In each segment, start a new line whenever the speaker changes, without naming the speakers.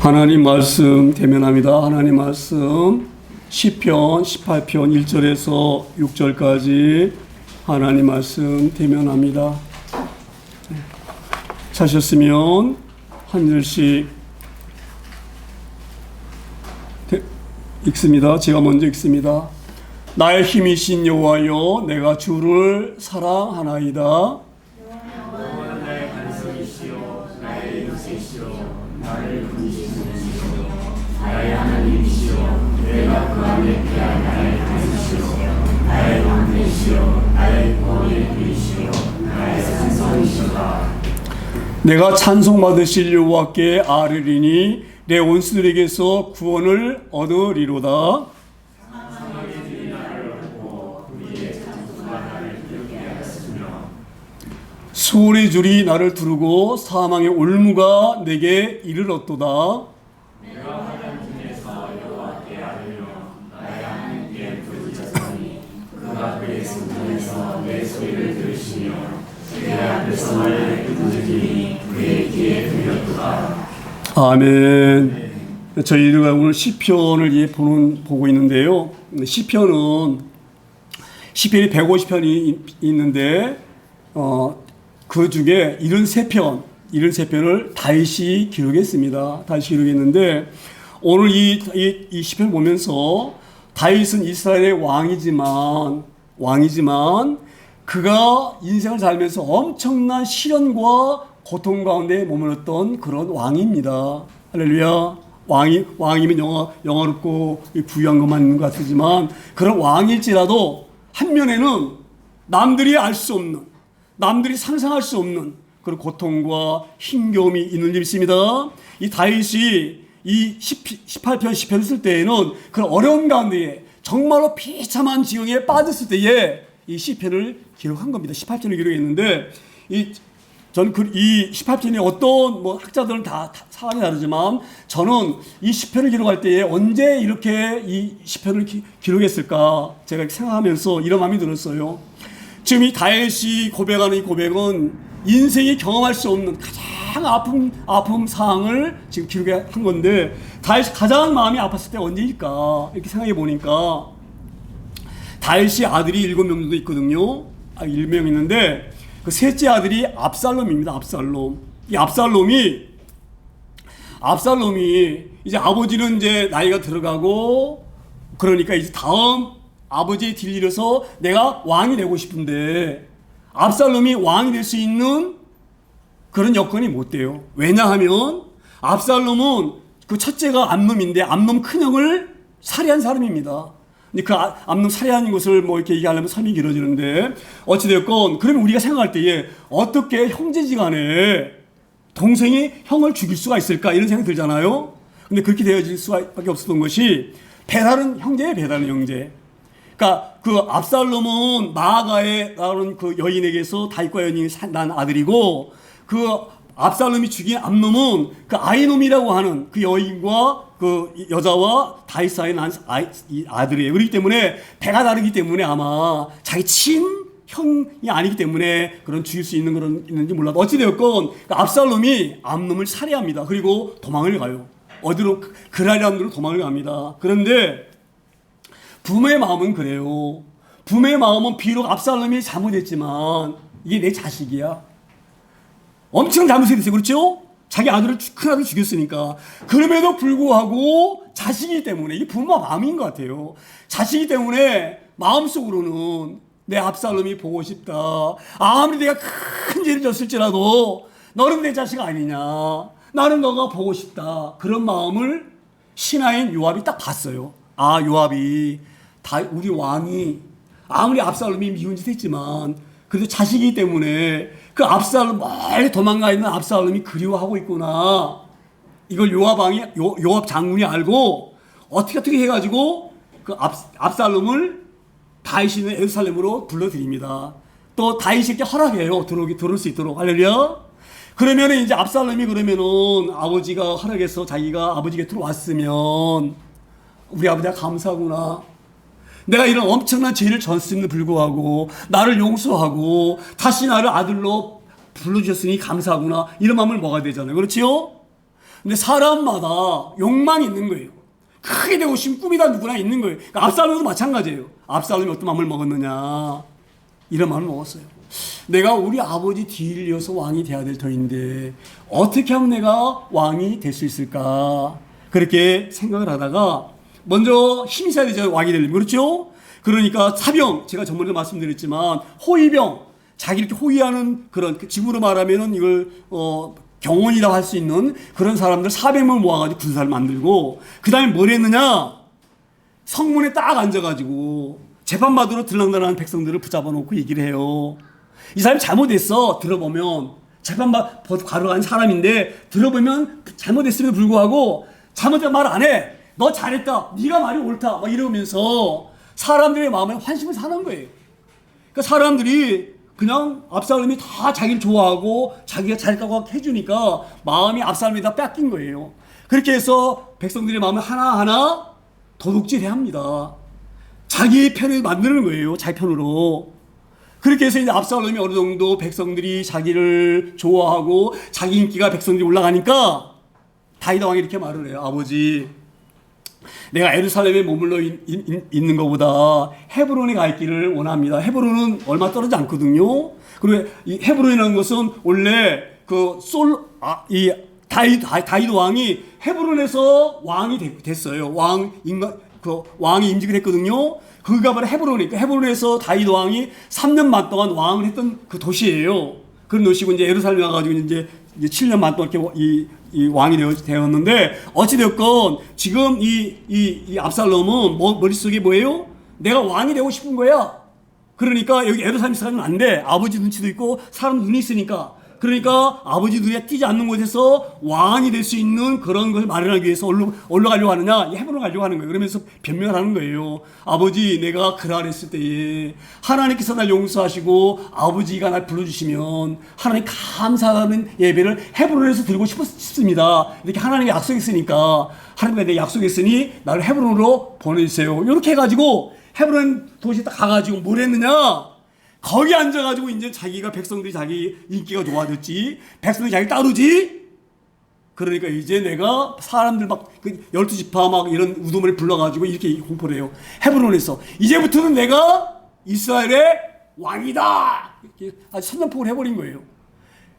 하나님 말씀 대면합니다. 하나님 말씀 시편 18편 1절에서 6절까지 하나님 말씀 대면합니다. 찾으셨으면 한 절씩 읽습니다. 제가 먼저 읽습니다. 나의 힘이신 여호와여, 내가 주를 사랑하나이다.
나의 하나님이시여, 내가 그 안에 피한 나의 간수시여, 나의 왕되시여, 나의 구원의 길이시여, 나의 산성이시다.
내가 찬송받으실 여호와께 아뢰리니 내 원수들에게서 구원을 얻으리로다. 수월의 줄이 나를 두르고 사망의 올무가 내게 이르렀도다. 아멘. 저희가 오늘 시편을 보고 있는데요. 시편이 150편이 있는데 그 중에 73편을 다윗이 기록했습니다. 다윗이 기록했는데 오늘 이 시편 보면서 다윗은 이스라엘의 왕이지만 그가 인생을 살면서 엄청난 시련과 고통 가운데 머물렀던 그런 왕입니다. 할렐루야. 왕이면 영화롭고 부유한 것만 있는 것 같지만 그런 왕일지라도 한면에는 남들이 알 수 없는, 남들이 상상할 수 없는 그런 고통과 힘겨움이 있는 일이 있습니다. 이 다윗이 이 18편 시편을 쓸 때에는 그런 어려운 가운데에 정말로 비참한 지경에 빠졌을 때에 이 시편을 기록한 겁니다. 18편을 기록했는데 저는 이 18편이 어떤 학자들은 다 사람이 다르지만 저는 이 시편을 기록할 때에 언제 이렇게 이 시편을 기록했을까 제가 생각하면서 이런 마음이 들었어요. 지금 이 다윗이 고백하는 이 고백은 인생이 경험할 수 없는 가장 아픔 사항을 지금 기록한 건데 다윗이 가장 마음이 아팠을 때 언제일까 이렇게 생각해 보니까 다윗이 아들이 7명 정도 있거든요. 7명 있는데 그 셋째 아들이 압살롬입니다. 압살롬. 이 압살롬이 이제 아버지는 이제 나이가 들어가고 그러니까 이제 다음 아버지의 뒷일에서 내가 왕이 되고 싶은데 압살롬이 왕이 될 수 있는 그런 여건이 못 돼요. 왜냐하면 압살롬은 그 첫째가 암놈인데 암놈 큰형을 살해한 사람입니다. 근데 그 암놈 살해한 것을 이렇게 얘기하려면 삶이 길어지는데 어찌되었건 그러면 우리가 생각할 때에 어떻게 형제지간에 동생이 형을 죽일 수가 있을까 이런 생각이 들잖아요. 근데 그렇게 되어질 수밖에 없었던 것이 배다른 형제예요. 배다른 형제. 그러니까 그 압살롬은 마아가라는 그 여인에게서 다윗과 여인이 난 아들이고 그 압살롬이 죽인 암놈은 그 아히노미라고 하는 그 여인과 그 여자와 다윗 사이에 난 아들이에요. 그렇기 때문에 배가 다르기 때문에 아마 자기 친형이 아니기 때문에 그런 죽일 수 있는 그런 있는지 몰라도 어찌되었건 그 압살롬이 암놈을 살해합니다. 그리고 도망을 가요. 어디로 그랄이라는 데로 도망을 갑니다. 그런데 부모의 마음은 그래요. 부모의 마음은 비록 압살롬이 잘못했지만 이게 내 자식이야. 엄청 잘못했어요. 그렇죠? 자기 큰 아들을 죽였으니까. 그럼에도 불구하고 자식이기 때문에 이게 부모 마음인 것 같아요. 자식이기 때문에 마음속으로는 내 압살롬이 보고 싶다. 아무리 내가 큰 죄를 졌을지라도 너는 내 자식 아니냐. 나는 너가 보고 싶다. 그런 마음을 신하인 요압이 딱 봤어요. 아, 요압이 우리 왕이 아무리 압살롬이 미운 짓 했지만 그래도 자식이기 때문에 그 압살롬 멀리 도망가 있는 압살롬이 그리워하고 있구나. 이걸 요압 장군이 알고 어떻게 해가지고 그 압살롬을 다윗이 있는 예루살렘으로 불러들입니다. 또 다윗에게 허락해요. 들어올 수 있도록. 할렐루야. 그러면은 이제 압살롬이 그러면은 아버지가 허락해서 자기가 아버지 곁으로 왔으면 우리 아버지가 감사하구나. 내가 이런 엄청난 죄를 졌음에도 불구하고 나를 용서하고 다시 나를 아들로 불러주셨으니 감사하구나. 이런 마음을 먹어야 되잖아요. 그렇지요? 근데 사람마다 욕망이 있는 거예요. 크게 되고 싶은 꿈이 다 누구나 있는 거예요. 그러니까 압살롬도 마찬가지예요. 압살롬이 어떤 마음을 먹었느냐, 이런 마음을 먹었어요. 내가 우리 아버지 뒤를 이어서 왕이 돼야 될 터인데 어떻게 하면 내가 왕이 될 수 있을까, 그렇게 생각을 하다가 먼저 힘이 있어야 되죠, 왕이 되려면. 그렇죠? 그러니까 사병, 제가 전번에 말씀드렸지만 호위병, 자기 이렇게 호위하는 그런, 지금으로 말하면은 이걸 경원이라고 할 수 있는 그런 사람들 400명 모아가지고 군사를 만들고, 그 다음에 뭘 했느냐, 성문에 딱 앉아가지고 재판받으러 들락날락하는 백성들을 붙잡아 놓고 얘기를 해요. 이 사람이 잘못했어. 들어보면 재판받으러 간 사람인데 들어보면 잘못했음에도 불구하고 잘못된 말 안 해. 너 잘했다, 네가 말이 옳다, 막 이러면서 사람들의 마음에 환심을 사는 거예요. 그러니까 사람들이 그냥 압살롬이 다 자기를 좋아하고 자기가 잘했다고 해주니까 마음이 압살롬이 다 뺏긴 거예요. 그렇게 해서 백성들의 마음을 하나하나 도둑질해야 합니다. 자기 편을 만드는 거예요, 자기 편으로. 그렇게 해서 이제 압살롬이 어느 정도 백성들이 자기를 좋아하고 자기 인기가 백성들이 올라가니까 다윗 왕이 이렇게 말을 해요. 아버지, 내가 예루살렘에 머물러 있는 것보다 헤브론에 가 있기를 원합니다. 헤브론은 얼마 떨어지지 않거든요. 그리고 이 헤브론이라는 것은 원래 다윗 왕이 헤브론에서 왕이 됐어요. 왕이 임직을 했거든요. 그가 바로 헤브론이니까 헤브론에서 다윗 왕이 3년 반 동안 왕을 했던 그 도시예요. 그런 도시고 이제 예루살렘에 와가지고 이제 7년 반 동안 이렇게 이 왕이 되었는데, 어찌되었건 지금 이 압살롬은 머릿속에 뭐예요? 내가 왕이 되고 싶은 거야. 그러니까 여기 예루살렘 사람은 안 돼. 아버지 눈치도 있고 사람 눈이 있으니까. 그러니까 아버지 눈에 띄지 않는 곳에서 왕이 될 수 있는 그런 걸 마련하기 위해서 어디로 가려고 하느냐? 헤브론 가려고 하는 거예요. 그러면서 변명을 하는 거예요. 아버지, 내가 그랄했을 때에 하나님께서 날 용서하시고 아버지가 날 불러주시면 하나님 감사하는 예배를 헤브론에서 드리고 싶습니다. 이렇게 하나님이 약속했으니까, 하나님께 내가 약속했으니 나를 헤브론으로 보내주세요. 이렇게 해가지고 헤브론 도시에 딱 가가지고 뭘 했느냐? 거기 앉아가지고 이제 자기가 백성들이 자기 인기가 좋아졌지, 백성들이 자기를 따르지. 그러니까 이제 내가 사람들 막 12지파 막 이런 우두머리 불러가지고 이렇게 공포를 해요. 헤브론에서 이제부터는 내가 이스라엘의 왕이다, 이렇게 아주 선전포고를 해버린 거예요.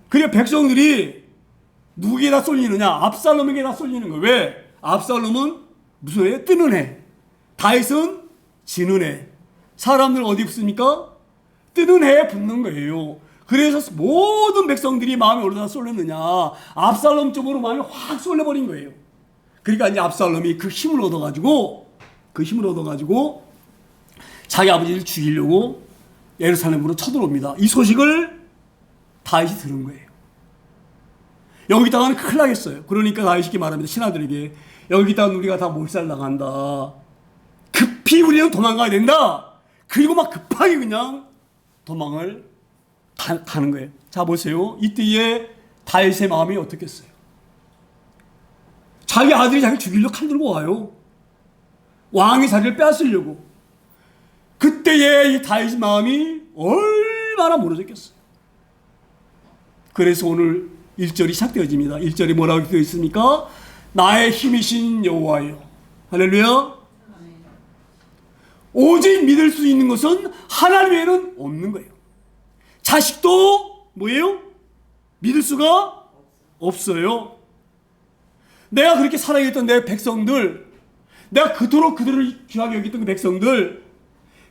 그래 백성들이 누구에다 쏠리느냐? 압살롬에게다 쏠리는 거예요. 왜? 압살롬은 무슨 애? 뜨는 애. 다윗은 지는 애. 사람들은 어디 붙습니까? 뜨는 해에 붙는 거예요. 그래서 모든 백성들이 마음이 어디다 쏠렸느냐? 압살롬 쪽으로 마음이 확 쏠려버린 거예요. 그러니까 이제 압살롬이 그 힘을 얻어가지고 자기 아버지를 죽이려고 예루살렘으로 쳐들어옵니다. 이 소식을 다윗이 들은 거예요. 여기다가는 큰일 나겠어요. 그러니까 다윗이 이렇게 말합니다. 신하들에게, 여기다가 우리가 다 몰살당한다. 급히 우리는 도망가야 된다. 그리고 막 급하게 그냥 도망을 가는 거예요. 자, 보세요. 이때에 다윗의 마음이 어떻겠어요? 자기 아들이 자기를 죽이려고 칼 들고 와요. 왕의 자리를 빼앗으려고. 그때에 이 다윗의 마음이 얼마나 무너졌겠어요. 그래서 오늘 1절이 시작되어집니다. 1절이 뭐라고 되어 있습니까? 나의 힘이신 여호와여. 할렐루야. 오직 믿을 수 있는 것은 하나님 외에는 없는 거예요. 자식도 뭐예요? 믿을 수가 없어요. 내가 그렇게 사랑했던 내 백성들, 내가 그토록 그들을 귀하게 여겼던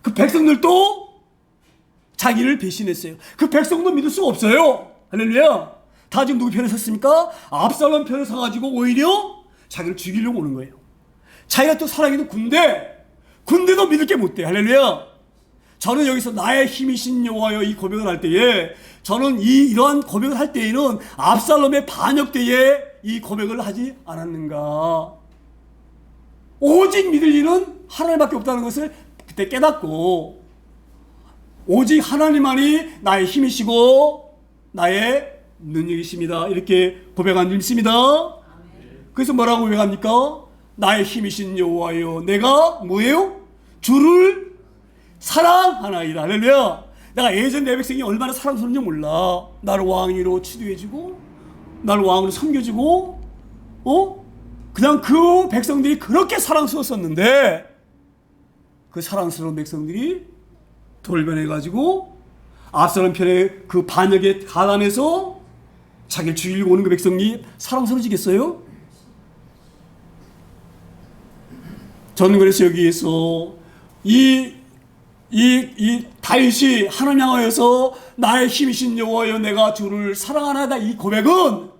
그 백성들도 자기를 배신했어요. 그 백성도 믿을 수가 없어요. 할렐루야. 다 지금 누구 편에 섰습니까? 압살롬 편에 서가지고 오히려 자기를 죽이려고 오는 거예요. 자기가 또 사랑했던 군대도 믿을 게 못 돼. 할렐루야. 저는 여기서 나의 힘이신 여호와여 이 고백을 할 때에, 저는 이러한 고백을 할 때에는 압살롬의 반역 때에 이 고백을 하지 않았는가. 오직 믿을 일은 하나님밖에 없다는 것을 그때 깨닫고, 오직 하나님만이 나의 힘이시고 나의 능력이십니다. 이렇게 고백한 줄 믿습니다. 그래서 뭐라고 고백합니까? 나의 힘이신 여호와여, 내가 뭐예요? 주를 사랑하나이다. 할렐루야. 내가 예전 내 백성이 얼마나 사랑스러운지 몰라. 나를 왕위로 치료해주고 나를 왕으로 섬겨주고 그냥 그 백성들이 그렇게 사랑스러웠었는데 그 사랑스러운 백성들이 돌변해가지고 압살롬 편의 그 반역에 가담해서 자기를 죽이려고 오는 그 백성이 사랑스러워지겠어요? 저는 그래서 여기에서 이 다윗이 하나님 향하여서 나의 힘이신 여호와여 내가 주를 사랑하나이다 이 고백은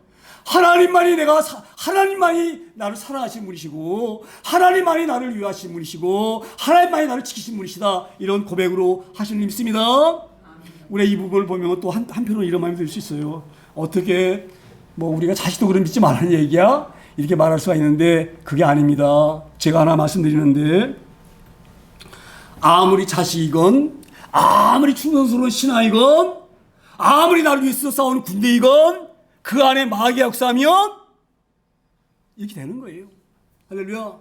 하나님만이 나를 사랑하신 분이시고 하나님만이 나를 위하신 분이시고 하나님만이 나를 지키신 분이시다 이런 고백으로 하시는 믿습니다. 우리 이 부분을 보면 또 한편으로 이런 마음이 들 수 있어요. 어떻게 뭐 우리가 자식도 그런 믿지 말라는 얘기야? 이렇게 말할 수가 있는데 그게 아닙니다. 제가 하나 말씀드리는데 아무리 자식이건 아무리 충성스러운 신하이건 아무리 나를 위해서 싸우는 군대이건 그 안에 마귀의 역사하면 이렇게 되는 거예요. 할렐루야.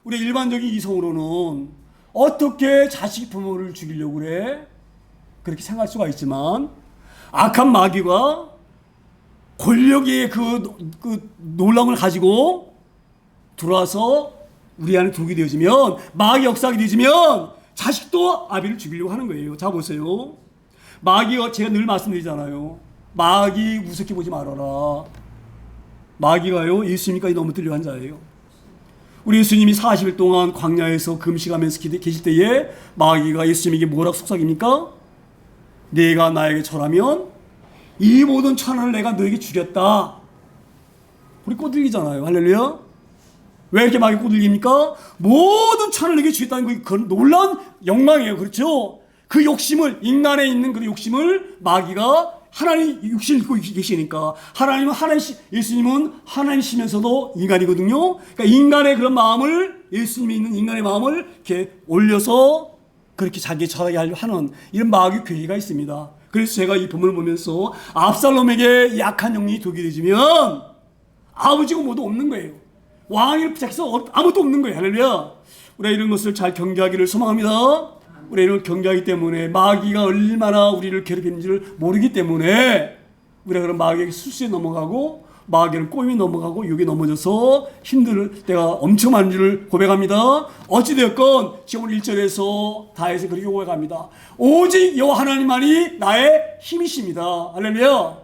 우리 일반적인 이성으로는 어떻게 자식이 부모를 죽이려고 그래? 그렇게 생각할 수가 있지만 악한 마귀가 권력의 그 놀라움을 가지고 들어와서 우리 안에 들어오게 되어지면 마귀 역사하게 되어지면 자식도 아비를 죽이려고 하는 거예요. 자 보세요. 마귀가 제가 늘 말씀드리잖아요. 마귀 우습게 보지 말아라. 마귀가요 예수님까지 너무 들려한 자예요. 우리 예수님이 40일 동안 광야에서 금식하면서 계실 때에 마귀가 예수님에게 뭐라고 속삭입니까? 내가 나에게 절하면 이 모든 천하를 내가 너에게 주겠다. 우리 꼬들기잖아요. 할렐루야. 왜 이렇게 마귀 꼬들깁니까? 모든 천하를 내게 주겠다는 그 놀라운 욕망이에요. 그렇죠? 그 욕심을 인간에 있는 그 욕심을 마귀가 하나님 육신을 입고 계시니까 예수님은 하나님이시면서도 인간이거든요. 그러니까 인간의 그런 마음을 예수님이 있는 인간의 마음을 이렇게 올려서 그렇게 자기에 절하게 하려 하는 이런 마귀 괴계가 있습니다. 그래서 제가 이 본문을 보면서 압살롬에게 약한 영이 도기되지면 아버지가 모두 없는 거예요. 왕위를 붙잡혀서 아무것도 없는 거예요. 할렐루야. 우리가 이런 것을 잘 경계하기를 소망합니다. 우리가 이런 경계하기 때문에 마귀가 얼마나 우리를 괴롭히는지를 모르기 때문에 우리가 그런 마귀에게 수수에 넘어가고 마귀는 꼬임에 넘어가고 욕에 넘어져서 힘들 때가 엄청 많은 줄을 고백합니다. 어찌되었건 지금 오늘 1절에서 다윗이 그렇게 고백합니다. 오직 여호와 하나님만이 나의 힘이십니다. 할렐루야.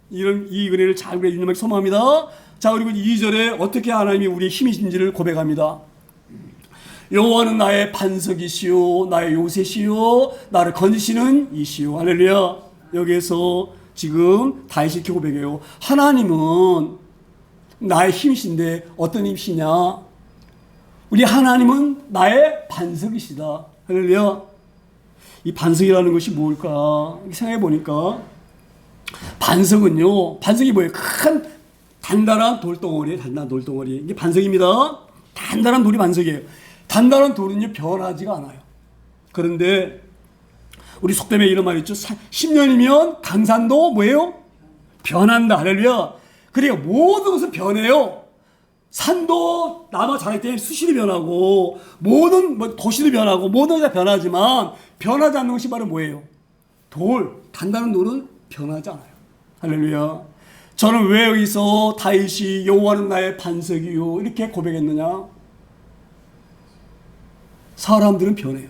이 은혜를 잘 우리가 유념하기 소망합니다. 자, 그리고 2절에 어떻게 하나님이 우리의 힘이신지를 고백합니다. 여호와는 나의 반석이시오 나의 요새시오 나를 건지시는 이시오. 할렐루야. 여기에서 지금 다윗이 이렇게 고백해요. 하나님은 나의 힘이신데 어떤 힘이시냐? 우리 하나님은 나의 반석이시다. 할렐루야. 이 반석이라는 것이 뭘까? 생각해 보니까 반석이 뭐예요? 큰 단단한 돌덩어리예요. 단단한 돌덩어리. 이게 반석입니다. 단단한 돌이 반석이에요. 단단한 돌은요 변하지가 않아요. 그런데 우리 속담에 이런 말이 있죠. 10년이면 강산도 뭐예요? 변한다. 할렐루야. 그러니까 모든 것은 변해요. 산도 남아 자랄 때 수시로 변하고 모든 도시도 변하고 모든 것이 변하지만 변하지 않는 것이 바로 뭐예요? 단단한 돌은 변하지 않아요. 할렐루야. 저는 왜 여기서 다윗이 여호와는 나의 반석이요 이렇게 고백했느냐? 사람들은 변해요.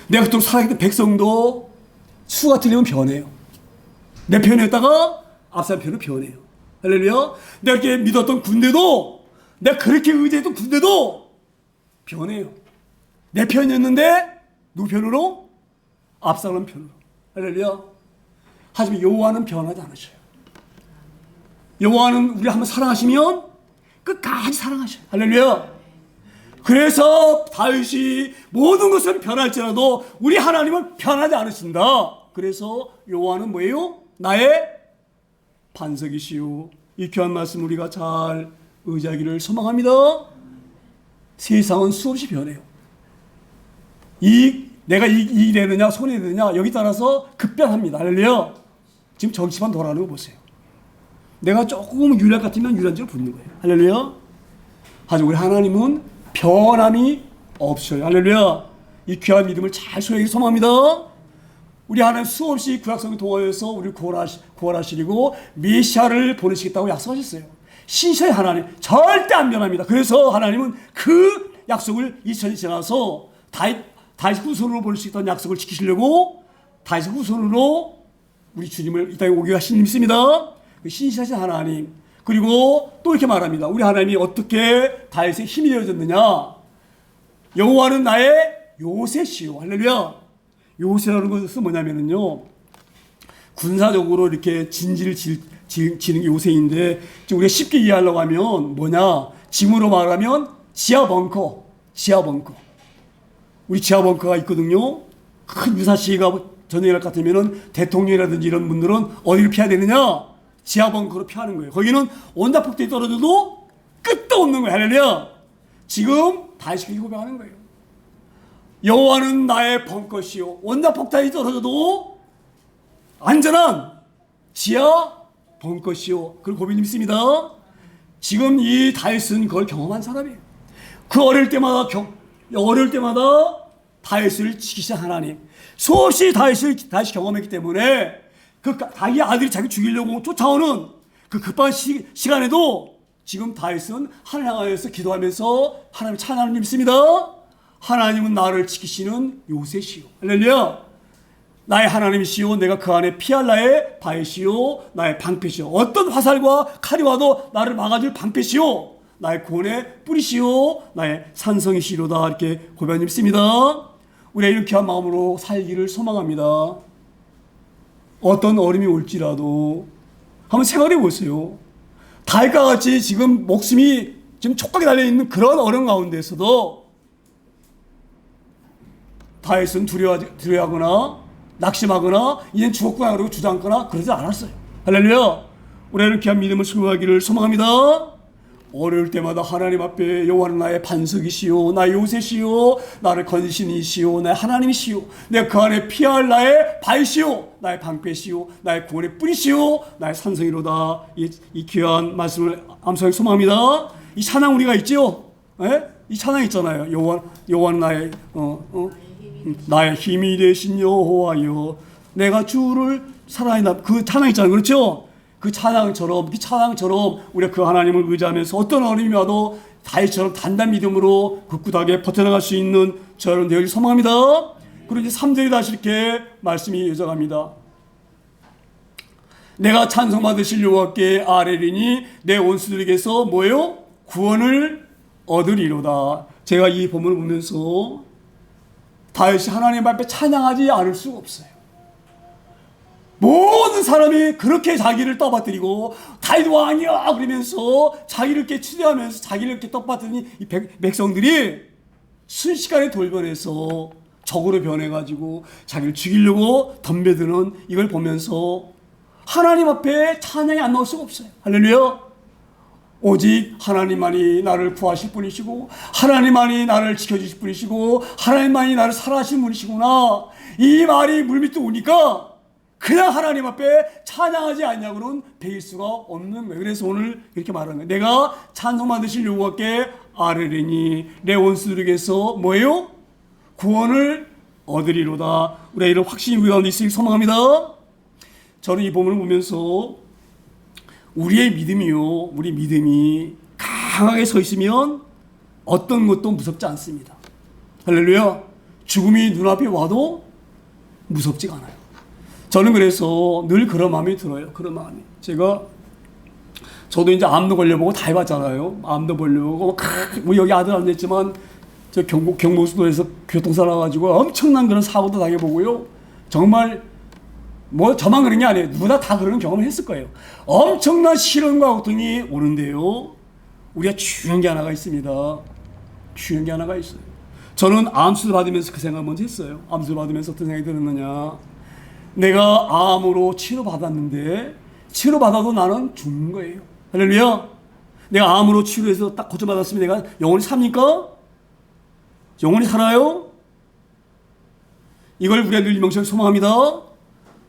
내가 그토록 살아있던 백성도 수가 틀리면 변해요. 내 편이었다가 압살롬 편으로 변해요. 할렐루야. 내가 이렇게 믿었던 군대도 내가 그렇게 의지했던 군대도 변해요. 내 편이었는데 누구 편으로? 압살롬 편으로. 할렐루야. 하지만 여호와는 변하지 않으셔요. 여호와는 우리를 한번 사랑하시면 끝까지 사랑하셔요. 할렐루야. 그래서 다윗이 모든 것은 변할지라도 우리 하나님은 변하지 않으신다. 그래서 여호와는 뭐예요? 나의 반석이시오. 이 귀한 말씀 우리가 잘 의지하기를 소망합니다. 세상은 수없이 변해요. 내가 이익이 되느냐 손해이 되느냐 여기 따라서 급변합니다. 할렐루야. 지금 정치만 돌아가는 거 보세요. 내가 조금 유리할 것 같으면 유리한지로 붙는 거예요. 할렐루야. 하지만 우리 하나님은 변함이 없어요. 할렐루야. 이 귀한 믿음을 잘 소유하기 소망합니다. 우리 하나님 수없이 구약성을 통하여서 우리를 구원하시리고 메시아를 보내시겠다고 약속하셨어요. 신실한 하나님 절대 안 변합니다. 그래서 하나님은 그 약속을 2000이 지나서 다윗 후손으로 볼 수 있던 약속을 지키시려고 다윗 후손으로 우리 주님을 이 땅에 오게 하신 줄 믿습니다. 신실하신 하나님. 그리고 또 이렇게 말합니다. 우리 하나님이 어떻게 다윗의 힘이 되어졌느냐. 여호와는 나의 요새시요. 할렐루야. 요새라는 것은 뭐냐면요, 군사적으로 이렇게 진지를 지는 게 요새인데, 우리가 쉽게 이해하려고 하면 뭐냐, 지금으로 말하면 지하 벙커. 우리 지하 벙커가 있거든요. 큰 유사시가 전쟁이 날 것 같으면은 대통령이라든지 이런 분들은 어디를 피해야 되느냐? 지하 벙커로 피하는 거예요. 거기는 원자폭탄이 떨어져도 끝도 없는 거예요. 할렐루야. 지금 다시 고백하는 거예요. 여호와는 나의 벙커시요. 원자폭탄이 떨어져도 안전한 지하 벙커시요. 그런 고백이 있습니다. 지금 이 다윗은 그걸 경험한 사람이에요. 그 어릴 때마다 다윗을 지키신 하나님, 수없이 다윗이 경험했기 때문에 그 자기 아들이 자기 죽이려고 쫓아오는 그 급한 시간에도 지금 다윗은 하나님 향하여서 기도하면서 하나님 찬양을 믿습니다. 하나님은 나를 지키시는 요새시요. 할렐루야. 나의 하나님이시요, 내가 그 안에 피할 나의 바위시요, 나의 방패시요. 어떤 화살과 칼이 와도 나를 막아줄 방패시요, 나의 구원의 뿌리시요, 나의 산성이시로다. 이렇게 고백하고 있습니다. 우리가 이렇게 한 마음으로 살기를 소망합니다. 어떤 어려움이 올지라도 한번 생각해 보세요. 다윗과 같이 지금 목숨이 지금 촉각에 달려있는 그런 어려움 가운데서도 다윗은 두려워하거나 낙심하거나 이젠 죽었구나 그러고 주저앉거나 그러지 않았어요. 할렐루야. 우리가 이렇게 한 믿음을 수고하기를 소망합니다. 어려울 때마다 하나님 앞에 여호와는 나의 반석이시요, 나의 요새시요, 나를 건지시는 이시요, 나의 하나님이시요, 내가 그 안에 피할 나의 바위시요, 나의 방패시요, 나의 구원의 뿌리시요, 나의 산성이로다. 이 귀한 말씀을 암송하기 소망합니다. 이 찬양 우리가 있죠? 예? 이 찬양 있잖아요. 여호와는 나의 힘이 되신 여호와여, 내가 주를 사랑한다. 그 찬양 있잖아요. 그렇죠? 그 찬양처럼 우리가 그 하나님을 의지하면서 어떤 어려움이 와도 다윗처럼 단단 믿음으로 굳굳하게 버텨나갈 수 있는 저를 되길 소망합니다. 그리고 이제 3절에 다시 이렇게 말씀이 이어져갑니다. 내가 찬송받으실 여호와께 아뢰리니 내 원수들에게서 뭐예요? 구원을 얻으리로다. 제가 이 본문을 보면서 다윗이 하나님 앞에 찬양하지 않을 수가 없어요. 모든 사람이 그렇게 자기를 떠받들이고 다윗 왕이야 그러면서 자기를 이렇게 추대하면서 자기를 이렇게 떠받드니 이 백성들이 순식간에 돌변해서 적으로 변해가지고 자기를 죽이려고 덤벼드는 이걸 보면서 하나님 앞에 찬양이 안 나올 수가 없어요. 할렐루야. 오직 하나님만이 나를 구하실 분이시고 하나님만이 나를 지켜주실 분이시고 하나님만이 나를 사랑하실 분이시구나. 이 말이 물밑에 오니까 그냥 하나님 앞에 찬양하지 않냐고는 배일 수가 없는 거예요. 그래서 오늘 이렇게 말하는 거예요. 내가 찬송받으실 여호와께 아뢰리니 내 원수들에게서 뭐예요? 구원을 얻으리로다. 우리가 이런 확신이 우리 가운데 있으길 소망합니다. 저는 이 본문을 보면서 우리 믿음이 강하게 서 있으면 어떤 것도 무섭지 않습니다. 할렐루야. 죽음이 눈앞에 와도 무섭지가 않아요. 저는 그래서 늘 그런 마음이 들어요. 그런 마음이. 저도 이제 암도 걸려보고 다 해봤잖아요. 암도 걸려보고, 뭐 여기 아들 안 됐지만, 저 경부고속도로에서 교통사 나가지고 엄청난 그런 사고도 당해보고요. 정말, 뭐 저만 그런 게 아니에요. 누구나 다 그런 경험을 했을 거예요. 엄청난 시련과 고통이 오는데요. 우리가 중요한 게 하나가 있습니다. 중요한 게 하나가 있어요. 저는 암수술 받으면서 그 생각을 먼저 했어요. 암수술 받으면서 어떤 생각이 들었느냐. 내가 암으로 치료받았는데 치료받아도 나는 죽는 거예요. 할렐루야. 내가 암으로 치료해서 딱 고쳐받았으면 내가 영원히 삽니까? 영원히 살아요? 이걸 우리가 늘 명심하기 소망합니다.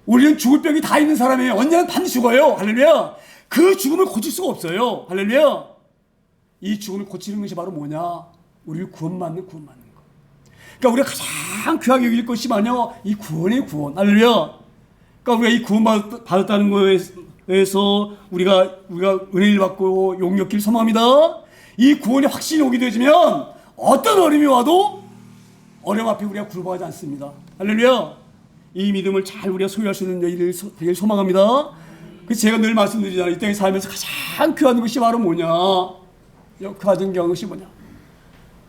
우리는 죽을 병이 다 있는 사람이에요. 언젠가 반드시 죽어요. 할렐루야. 그 죽음을 고칠 수가 없어요. 할렐루야. 이 죽음을 고치는 것이 바로 뭐냐? 우리를 구원받는 거. 그러니까 우리가 가장 귀하게 여길 것이 뭐냐? 이 구원의 구원. 할렐루야. 그러니까 우리가 이 구원 받았다는 거에 그래서 우리가 은혜를 받고 용역기를 소망합니다. 이 구원의 확신이 오게 되어지면 어떤 어려움이 와도 어려움 앞에 우리가 굴복하지 않습니다. 할렐루야. 이 믿음을 잘 우리가 소유할 수 있는 일을 되길 소망합니다. 그래서 제가 늘 말씀드리잖아요. 이 땅에 살면서 가장 귀한 것이 바로 뭐냐? 가장 귀한 것이 뭐냐?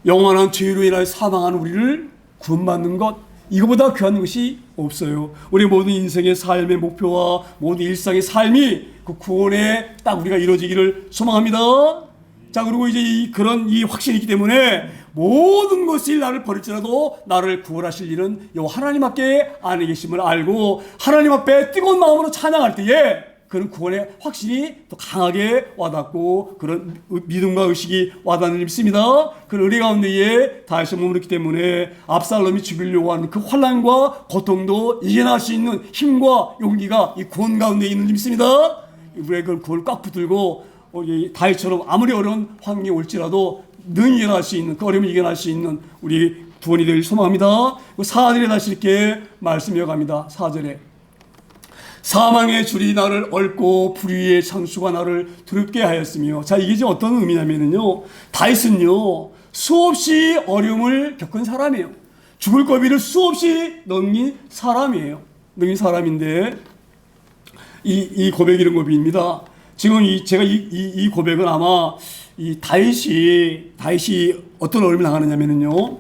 영원한 죄로 인하여 사망한 우리를 구원받는 것, 이거보다 귀한 것이 없어요. 우리 모든 인생의 삶의 목표와 모든 일상의 삶이 그 구원에 딱 우리가 이루어지기를 소망합니다. 자, 그리고 이제 그런 확신이 있기 때문에 모든 것이 나를 버릴지라도 나를 구원하실 일은 요 하나님밖에 안 계심을 알고 하나님 앞에 뜨거운 마음으로 찬양할 때에 그런 구원의 확신이 또 강하게 와닿고 그런 믿음과 의식이 와닿는 일이 있습니다. 그런 의리 가운데에 다윗이 머무르기 때문에 압살롬이 죽이려고 하는 그 환난과 고통도 이겨낼 수 있는 힘과 용기가 이 구원 가운데 있는 일이 있습니다. 우리가 그걸 꽉 붙들고 다윗처럼 아무리 어려운 환경이 올지라도 능히 이겨낼 수 있는, 그 어려움을 이겨낼 수 있는 우리 구원이 되길 소망합니다. 4절에 다시 이렇게 말씀 이어갑니다. 4절에 사망의 줄이 나를 얽고 불의의 창수가 나를 두렵게 하였으며. 자, 이게 지금 어떤 의미냐면요, 다윗은요 수없이 어려움을 겪은 사람이에요. 죽을 고비를 수없이 넘긴 사람이에요. 넘긴 사람인데 이 고백이 이런 고백입니다. 지금 제가 이 고백은 아마 이 다윗이 어떤 어려움을 당하느냐면요,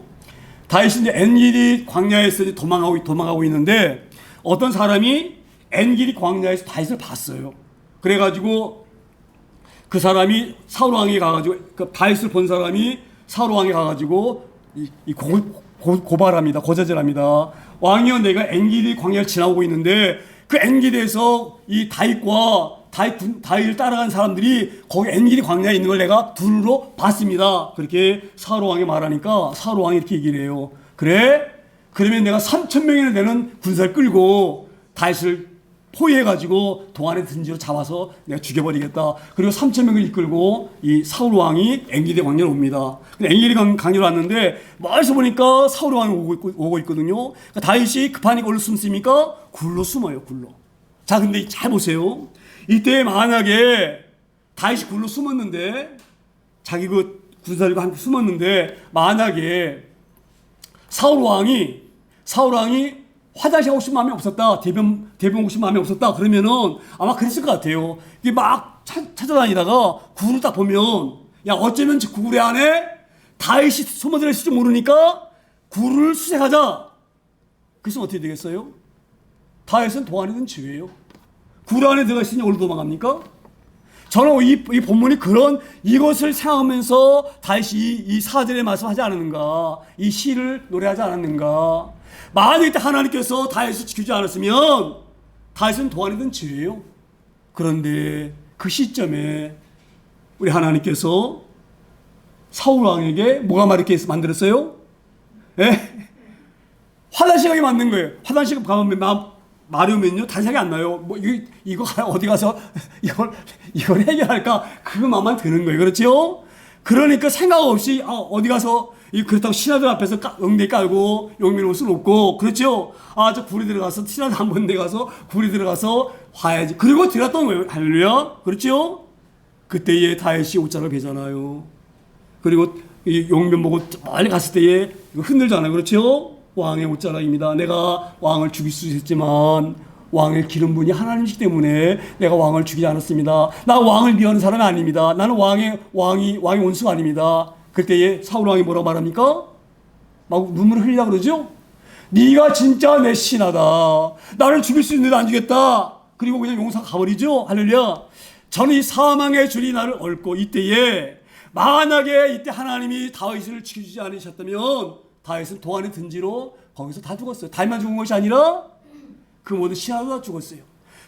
다윗이 이제 엔게디 광야에서 도망가고 있는데 어떤 사람이 엔게디 광야에서 다윗을 봤어요. 그래가지고 그 사람이 사울 왕에 가가지고 그 다윗을 본 사람이 사울 왕에 가가지고 고발합니다. 고자질합니다. 왕이여, 내가 엔게디 광야를 지나고 있는데 그 엔게디에서 이 다윗을 따라간 사람들이 거기 엔게디 광야에 있는 걸 내가 두루로 봤습니다. 그렇게 사울 왕이 말하니까 사울 왕이 이렇게 얘기를 해요. 그래? 그러면 내가 3,000명이나 되는 군사를 끌고 다윗을 포위해가지고 동안의 든지로 잡아서 내가 죽여버리겠다. 그리고 3,000명을 이끌고 이 사울 왕이 엔게디 광야로 옵니다. 엔게디 광야로 왔는데 멀리서 보니까 사울 왕이 오고 있거든요. 그러니까 다윗이 급하니까 어디로 숨습니까? 굴로 숨어요, 굴로. 자, 근데 잘 보세요. 이때 만약에 다윗이 굴로 숨었는데, 자기 그 군사들과 함께 숨었는데, 만약에 사울 왕이 화장실 하고 싶은 마음이 없었다, 대변 하고 싶은 마음이 없었다, 그러면은 아마 그랬을 것 같아요. 이게 막 찾아다니다가 굴을 딱 보면, 야, 어쩌면 저 굴 안에 다윗이 숨어들어 있을지 모르니까 굴을 수색하자. 그래서 어떻게 되겠어요? 다윗은 도안이든 지휘예요. 굴 안에 들어가 있으니 어디로 도망갑니까? 저는 이 본문이 이것을 생각하면서 다윗이 이 4절에 말씀하지 않았는가, 이 시를 노래하지 않았는가. 만약에 하나님께서 다윗을 지키지 않았으면 다윗은 도안이든 지휘예요. 그런데 그 시점에 우리 하나님께서 사울 왕에게 뭐가 이렇게 만들었어요? 예? 화장실 가게 만든 거예요. 화장실 가면 마르면요 단색이 안 나요. 뭐 이거 어디 가서 이걸 해결할까, 그 마음만 드는 거예요. 그렇죠? 그러니까 생각 없이 어디 가서 그렇다고 신하들 앞에서 엉덩이 깔고 용민 옷을 입고, 그렇죠? 저 굴이 들어가서 신하들 한 군데 가서 굴이 들어가서 화야지. 그리고 들어갔던 거예요. 할렐루야. 그렇죠? 그때에 다윗이 옷자락을 베잖아요. 그리고 이 용변 보고 멀리 갔을 때에 흔들잖아요. 그렇죠? 왕의 옷자락입니다. 내가 왕을 죽일 수 있었지만 왕을 기른 분이 하나님이시기 때문에 내가 왕을 죽이지 않았습니다. 나 왕을 미워하는 사람이 아닙니다. 나는 왕이 원수가 아닙니다. 그때에 사울 왕이 뭐라고 말합니까? 막 눈물을 흘리려고 그러죠? 네가 진짜 내 신하다. 나를 죽일 수 있는데 안 죽겠다. 그리고 그냥 용사 가버리죠. 할렐루야. 저는 이 사망의 줄이 나를 얽고, 이때에 만약에 이때 하나님이 다윗을 지켜주지 않으셨다면 다윗은 도안의 든지로 거기서 다 죽었어요. 다윗만 죽은 것이 아니라 그 모든 신하도 다 죽었어요.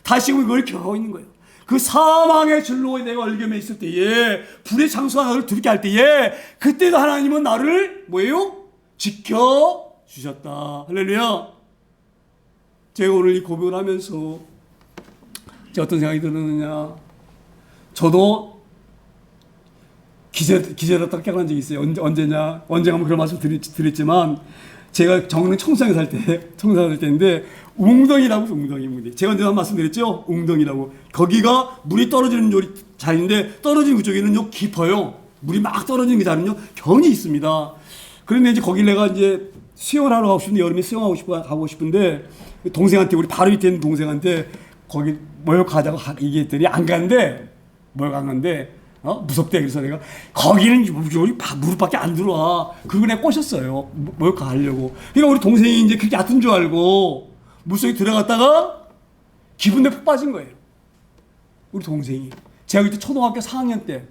다시 그걸 경험하고 있는 거예요. 그 사망의 줄로 내가 얼겨매 있을 때에, 불의 창수가 나를 두렵게 할 때에, 그때도 하나님은 나를 뭐예요? 지켜주셨다. 할렐루야. 제가 오늘 이 고백을 하면서 제가 어떤 생각이 드느냐, 저도 기절했다가 깨어난 적이 있어요. 언제냐, 언젠가 그런 말씀 드렸지만, 제가 정릉 청상에 살 때인데 웅덩이라고 해서 웅덩이. 제가 언제 한 말씀드렸죠? 웅덩이라고. 거기가 물이 떨어지는 자리인데 떨어지는 그쪽에는 깊어요. 물이 막 떨어지는 그 자리는요 견이 있습니다. 그런데 이제 거길 내가 이제 수영을 하러 가고 싶은데 여름에 가고 싶은데 동생한테 우리 바로 밑에 있는 동생한테 거기 목욕하자고 얘기했더니 안 간대. 목욕 안 간대. 무섭대. 그래서 내가 거기는 무릎밖에 안 들어와. 그리고 내가 꼬셨어요. 목욕하려고. 그러니까 우리 동생이 이제 그렇게 얕은 줄 알고 물속에 들어갔다가 기분 내푹 빠진 거예요. 우리 동생이. 제가 그때 초등학교 4학년 때.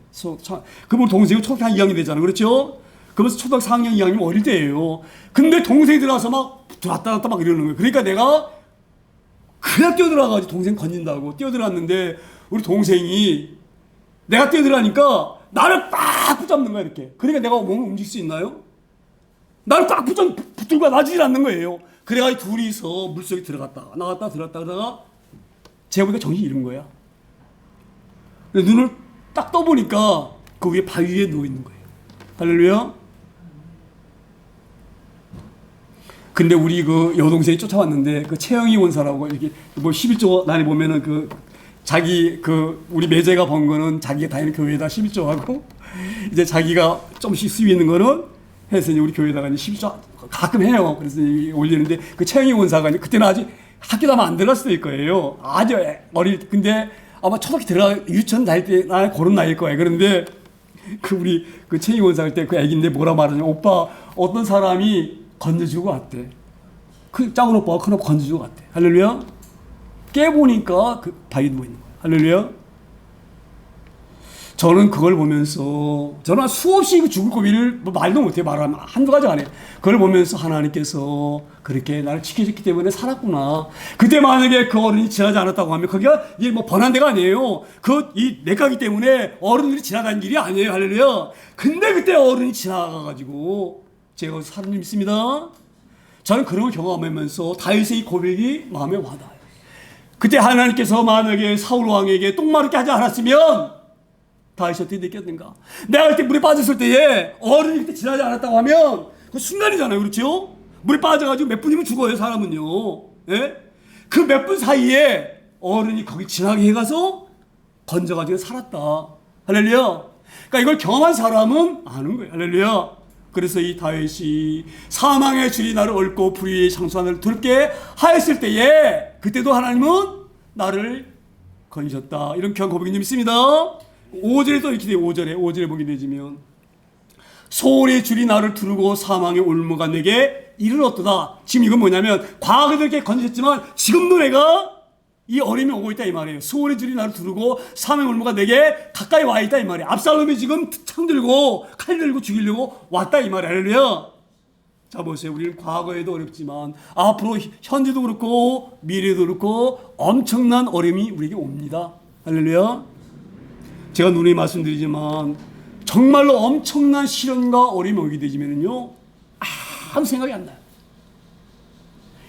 그럼 우리 동생이 초등학교 2학년 되잖아요. 그렇죠? 그러면서 초등학교 4학년, 2학년 어릴 때예요. 근데 동생이 들어와서 막 들어왔다 놨다 막 이러는 거예요. 그러니까 내가 그냥 뛰어들어가지고 동생 건진다고 뛰어들었는데 우리 동생이 내가 뛰어들어가니까 나를 꽉 붙잡는 거야 이렇게. 그러니까 내가 몸을 움직일 수 있나요? 나를 꽉 붙들고 놔주질 않는 거예요. 그래가지고 둘이서 물속에 들어갔다가 나갔다 들어갔다가 제가 보니까 정신이 잃은 거야. 눈을 딱 떠보니까 그 위에 바위 위에 누워 있는 거예요. 할렐루야. 근데 우리 그 여동생이 쫓아왔는데 그 채영이 원사라고 이렇게 뭐 11조 날에 보면은 그 자기 그 우리 매제가 번 거는 자기가 다니는 교회에다 11조하고 이제 자기가 좀씩 수입 있는 거는 해서 이제 우리 교회에다가 이제 11조 가끔 해요. 그래서 올리는데 그 채영이 원사가 그때는 아직 학교도 아마 안 들어갔을 거예요. 아주 근데 아마 초등학교 유치원 다닐 때 나는 그런 나이일 거예요. 그런데 그 우리 그 채영이 원사 할 때 그 애기인데 뭐라 말하냐. 오빠 어떤 사람이 건져주고 왔대. 그 작은 오빠가 큰 오빠 건져주고 왔대. 할렐루야. 깨보니까 그 바위에 누워 있는 거야. 할렐루야. 저는 그걸 보면서 저는 수없이 그 죽을 고비를 뭐 말도 못해 말하면 한두 가지가 아니에요. 그걸 보면서 하나님께서 그렇게 나를 지켜줬기 때문에 살았구나. 그때 만약에 그 어른이 지나지 않았다고 하면 거기가 이게 뭐 번한 데가 아니에요. 이 내가기 때문에 어른들이 지나가는 길이 아니에요. 할렐루야. 근데 그때 어른이 지나가가지고 제가 사는 줄 믿습니다. 저는 그런 걸 경험하면서 다윗의 이 고백이 마음에 와닿아요. 그때 하나님께서 만약에 사울 왕에게 똥마르게 하지 않았으면 다윗이 어떻게 됐겠는가? 내가 그때 물에 빠졌을 때에 어른이 그때 지나지 않았다고 하면 그 순간이잖아요. 그렇죠? 물에 빠져가지고 몇 분이면 죽어요. 사람은요. 예? 그 몇 분 사이에 어른이 거기 지나게 해가서 건져가지고 살았다. 할렐루야. 그러니까 이걸 경험한 사람은 아는 거예요. 할렐루야. 그래서 이 다윗이 사망의 줄이 나를 얽고 불의의 상수하늘 두렵게 하였을 때에 그때도 하나님은 나를 건지셨다. 이런 귀한 고백이 좀 있습니다. 5절에 또 이렇게 돼요. 5절에 보게 되지면 소울의 줄이 나를 두르고 사망의 올무가 내게 이르렀도다. 지금 이건 뭐냐면 과거에도 이렇게 건지셨지만 지금도 내가 이 어림이 오고 있다 이 말이에요. 소울의 줄이 나를 두르고 사망의 올무가 내게 가까이 와 있다 이 말이에요. 압살롬이 지금 창 들고 칼 들고 죽이려고 왔다 이 말이에요. 할렐루야. 자 보세요. 우리는 과거에도 어렵지만 앞으로 현재도 그렇고 미래도 그렇고 엄청난 어려움이 우리에게 옵니다. 할렐루야. 제가 누누이 말씀드리지만 정말로 엄청난 시련과 어려움이 오게 되지면요 아무 생각이 안 나요.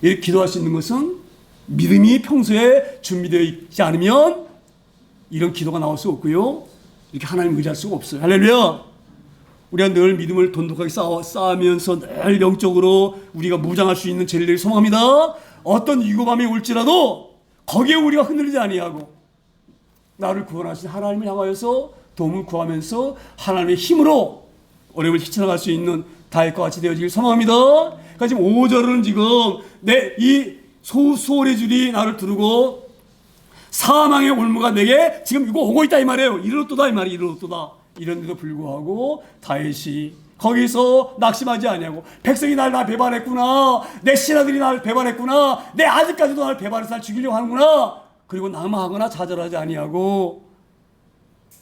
이렇게 기도할 수 있는 것은 믿음이 평소에 준비되어 있지 않으면 이런 기도가 나올 수 없고요. 이렇게 하나님 의지할 수가 없어요. 할렐루야. 우리가 늘 믿음을 돈독하게 쌓으면서 늘 영적으로 우리가 무장할 수 있는 진리를 소망합니다. 어떤 위급함이 올지라도 거기에 우리가 흔들리지 아니하고 나를 구원하신 하나님을 향하여서 도움을 구하면서 하나님의 힘으로 어려움을 헤쳐나갈 수 있는 다윗과 같이 되어지길 소망합니다. 그러니까 지금 5절은 지금 이 소울의 줄이 나를 두르고 사망의 올무가 내게 지금 이거 오고 있다 이 말이에요. 이르렀도다 이 말이에요. 이르렀도다. 이런데도 불구하고 다윗이 거기서 낙심하지 아니하고 백성이 날 다 배반했구나. 내 신하들이 날 배반했구나. 내 아들까지도 날 배반해서 날 죽이려고 하는구나. 그리고 낙마하거나 좌절하지 아니하고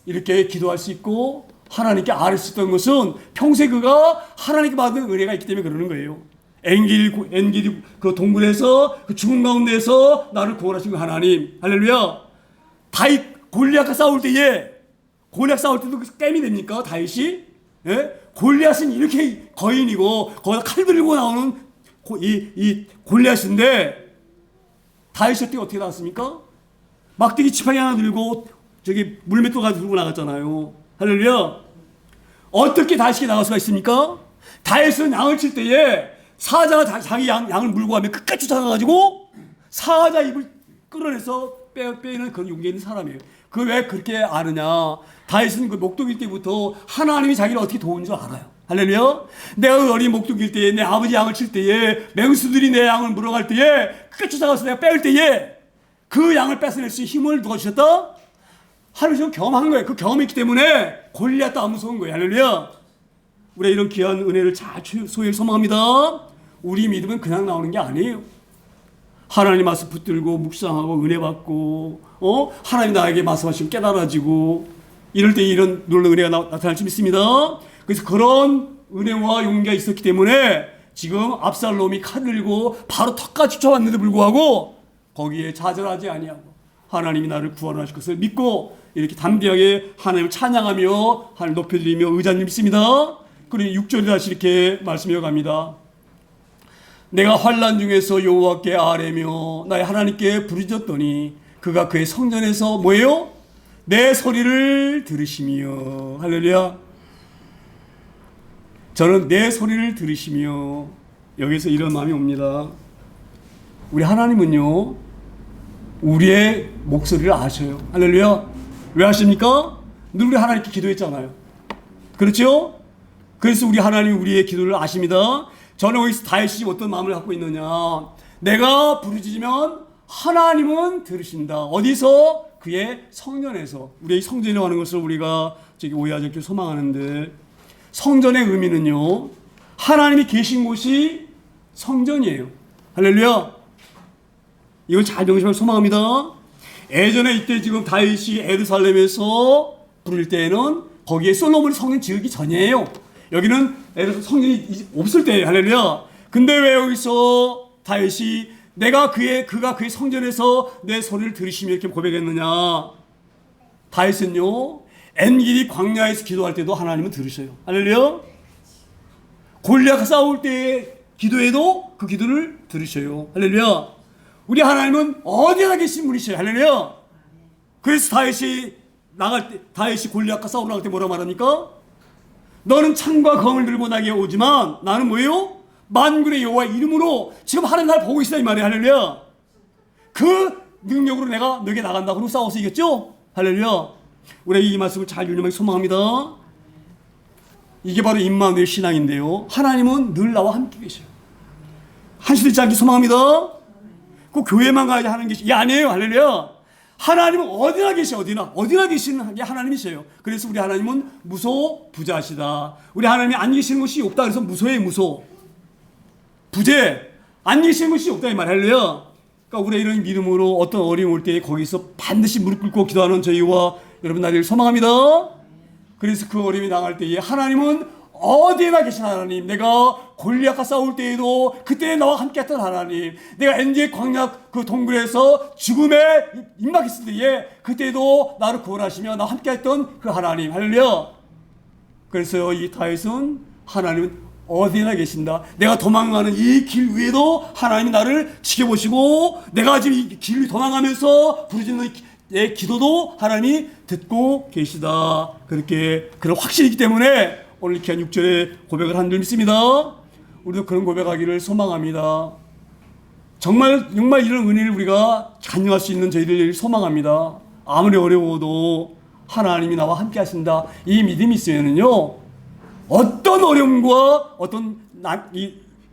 이렇게 기도할 수 있고 하나님께 아뢰 수 있던 것은 평소에 그가 하나님께 받은 은혜가 있기 때문에 그러는 거예요. 엔길이 그 동굴에서 그 죽음 가운데에서 나를 구원하신 하나님. 할렐루야. 다윗 골리앗과 싸울 때도 그 깸이 됩니까? 다윗이? 예? 골리앗은 이렇게 거인이고 거기다 칼 들고 나오는 이 골리앗인데 다윗이 어떻게 나왔습니까? 막대기 지팡이 하나 들고 저기 물맷돌 들고 나갔잖아요. 할렐루야. 어떻게 다윗이 나갈 수가 있습니까? 다윗은 양을 칠 때에 사자가 자기 양을 물고 가면 끝까지 쫓아가가지고 사자 입을 끌어내서 빼는 그런 용기 있는 사람이에요. 그 왜 그렇게 아느냐? 다윗은 그 목동일 때부터 하나님이 자기를 어떻게 도운 줄 알아요. 할렐루야. 내가 어린 목동일 때에 내 아버지 양을 칠 때에 맹수들이 내 양을 물어갈 때에 끝까지 쫓아가서 내가 빼올 때에 그 양을 뺏어낼 수 있는 힘을 누가 주셨다? 하나님이 경험한 거예요. 그 경험이 있기 때문에 골리앗도 안 무서운 거예요. 할렐루야. 우리가 이런 귀한 은혜를 잘 소유를 소망합니다. 우리 믿음은 그냥 나오는 게 아니에요. 하나님 말씀 붙들고 묵상하고 은혜 받고 하나님 나에게 말씀하시면 깨달아지고 이럴 때 이런 놀라운 은혜가 나타날 수 있습니다. 그래서 그런 은혜와 용기가 있었기 때문에 지금 압살롬이 칼 들고 바로 턱까지 쫓아왔는데 불구하고 거기에 좌절하지 아니하고 하나님이 나를 구원하실 것을 믿고 이렇게 담대하게 하나님을 찬양하며 하나님 높여드리며 의자님 믿습니다. 그리고 6절에 다시 이렇게 말씀해 갑니다. 내가 환난 중에서 여호와께 아뢰며 나의 하나님께 부르짖었더니 그가 그의 성전에서 뭐예요? 내 소리를 들으시며 할렐루야. 저는 내 소리를 들으시며 여기서 이런 마음이 옵니다. 우리 하나님은요 우리의 목소리를 아셔요. 할렐루야. 왜 아십니까? 늘 우리 하나님께 기도했잖아요. 그렇죠? 그래서 우리 하나님이 우리의 기도를 아십니다. 저는 여기서 다윗이 어떤 마음을 갖고 있느냐. 내가 부르짖으면 하나님은 들으신다. 어디서? 그의 성전에서. 우리의 성전에 가는 것을 우리가 저기 오해하지 않길 소망하는데 성전의 의미는요 하나님이 계신 곳이 성전이에요. 할렐루야. 이건 잘 명심할 소망합니다. 예전에 이때 지금 다윗이 예루살렘에서 부를 때에는 거기에 솔로몬이 성전 지으기 전이에요. 여기는 성전이 없을 때예요. 할렐루야. 근데 왜 여기서 다윗이 그가 그의 성전에서 내 소리를 들으시며 이렇게 고백했느냐. 다윗은요 엔길이 광야에서 기도할 때도 하나님은 들으셔요. 할렐루야. 골리앗과 싸울 때의 기도에도 그 기도를 들으셔요. 할렐루야. 우리 하나님은 어디나 계신 분이셔요. 할렐루야. 그래서 다윗이 골리앗과 싸우러 나갈 때 뭐라고 말합니까? 너는 창과 검을 들고 나에게 오지만 나는 뭐예요? 만군의 여호와 이름으로 지금 하나님 날 보고 있다 이 말이에요. 할렐루야. 그 능력으로 내가 너에게 나간다. 그러고 싸워서 이겼죠? 할렐루야. 우리 이 말씀을 잘 유념하기 소망합니다. 이게 바로 임마누엘 신앙인데요. 하나님은 늘 나와 함께 계셔요. 한시도 있지 않기 소망합니다. 꼭 교회만 가야지 하는 게 이게 아니에요. 할렐루야. 하나님은 어디나 계셔. 어디나 계시는 게 하나님이세요. 그래서 우리 하나님은 무소부자시다. 우리 하나님이 안 계시는 곳이 없다. 그래서 무소예요. 무소. 부재. 안 계시는 곳이 없다 이 말. 할렐루야. 그러니까 우리 이런 믿음으로 어떤 어려움 올 때 거기서 반드시 무릎 꿇고 기도하는 저희와 여러분 나를 소망합니다. 그래서 그 어려움이 당할 때에 하나님은 어디에나 계신 하나님. 내가 골리앗과 싸울 때에도 그때 나와 함께했던 하나님. 내가 엔지의 광야 그 동굴에서 죽음에 임박했을 때에 그때도 나를 구원하시며 나와 함께했던 그 하나님. 할렐루야. 그래서 이 다윗은 하나님은 어디나 계신다. 내가 도망가는 이 길 위에도 하나님이 나를 지켜보시고 내가 지금 이 길을 도망가면서 부르짖는 내 기도도 하나님이 듣고 계시다. 그렇게 그런 확신이 있기 때문에 오늘 귀한 6절의 고백을 한 줄 믿습니다. 우리도 그런 고백하기를 소망합니다. 정말 이런 은혜를 우리가 간증할 수 있는 저희들 소망합니다. 아무리 어려워도 하나님이 나와 함께 하신다. 이 믿음이 있으면요 어떤 어려움과 어떤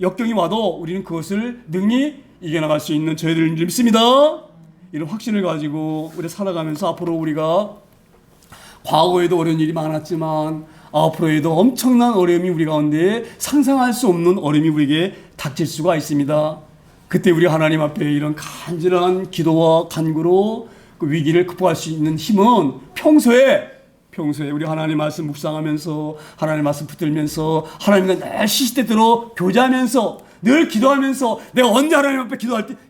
역경이 와도 우리는 그것을 능히 이겨나갈 수 있는 저희들 믿습니다. 이런 확신을 가지고 우리 살아가면서 앞으로 우리가 과거에도 어려운 일이 많았지만 앞으로에도 엄청난 어려움이 우리 가운데 상상할 수 없는 어려움이 우리에게 닥칠 수가 있습니다. 그때 우리 하나님 앞에 이런 간절한 기도와 간구로 그 위기를 극복할 수 있는 힘은 평소에 우리 하나님 말씀 묵상하면서 하나님 말씀 붙들면서 하나님과 늘 시시때때로 교제하면서 늘 기도하면서 내가 언제 하나님 앞에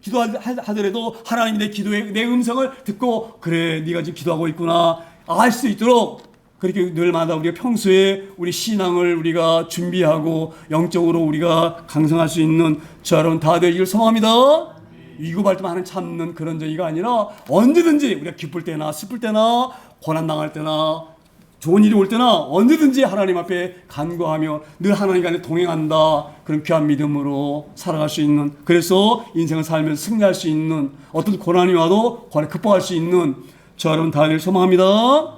기도하더라도 하나님이 내 기도의 내 음성을 듣고 그래 네가 지금 기도하고 있구나 알 수 있도록 그렇게 늘마다 우리가 평소에 우리 신앙을 우리가 준비하고 영적으로 우리가 강성할 수 있는 저 여러분 다 되기를 소망합니다. 위급할 때만 참는 그런 저희가 아니라 언제든지 우리가 기쁠 때나 슬플 때나 고난 당할 때나 좋은 일이 올 때나 언제든지 하나님 앞에 간구하며 늘 하나님과 안에 동행한다. 그런 귀한 믿음으로 살아갈 수 있는, 그래서 인생을 살면서 승리할 수 있는, 어떤 고난이 와도 고난을 극복할 수 있는 저 여러분 다 되길 소망합니다.